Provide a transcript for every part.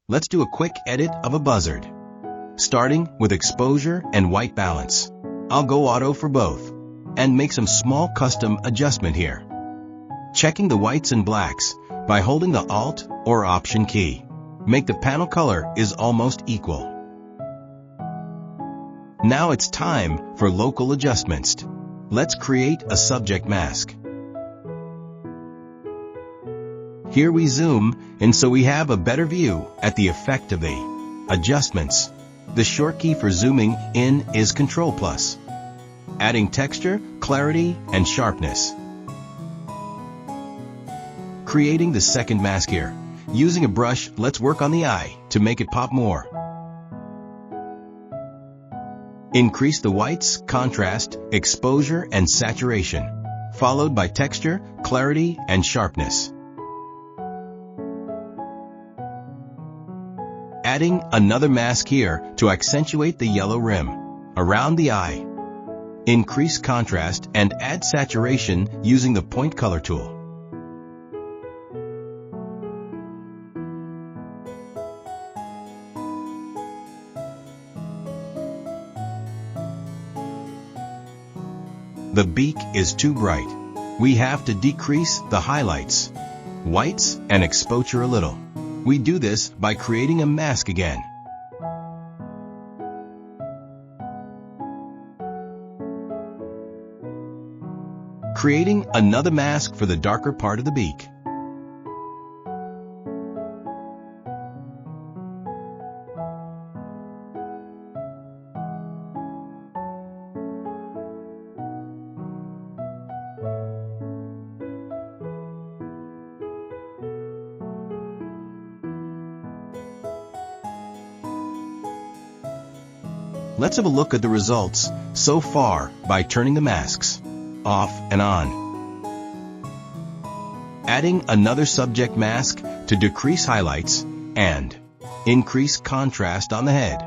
Let's do a quick edit of a buzzard. Starting with exposure and white balance. I'll go auto for both, and make some small custom adjustment here. Checking the whites and blacks by holding the Alt or Option key. Make the panel color is almost equal. Now it's time for local adjustments. Let's create a subject mask. Here we zoom in so we have a better view at the effect of the adjustments. The short key for zooming in is Ctrl+. Adding texture, clarity, and sharpness. Creating the second mask here. Using a brush, let's work on the eye to make it pop more. Increase the whites, contrast, exposure, and saturation, followed by texture, clarity, and sharpness. Adding another mask here to accentuate the yellow rim around the eye. Increase contrast and add saturation using the point color tool. The beak is too bright. We have to decrease the highlights, whites, and exposure a little. We do this by creating a mask again. Creating another mask for the darker part of the beak. Let's have a look at the results so far by turning the masks off and on. Adding another subject mask to decrease highlights and increase contrast on the head.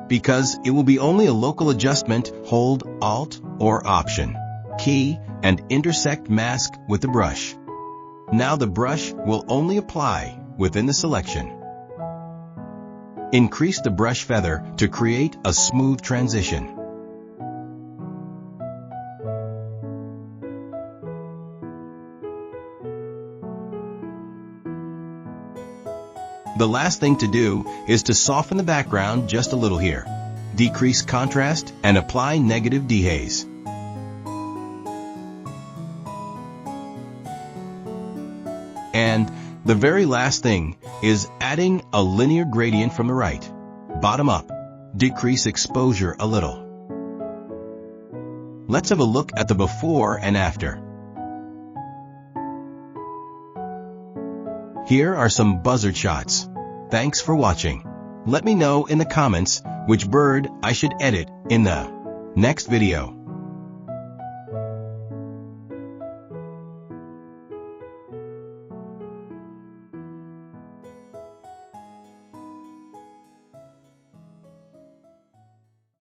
Because it will be only a local adjustment, hold Alt or Option key and intersect mask with the brush. Now the brush will only apply within the selection. Increase the brush feather to create a smooth transition. The last thing to do is to soften the background just a little here. Decrease contrast and apply negative dehaze. And the very last thing is adding a linear gradient from the right, bottom up. Decrease exposure a little. Let's have a look at the before and after. Here are some buzzard shots. Thanks for watching. Let me know in the comments which bird I should edit in the next video.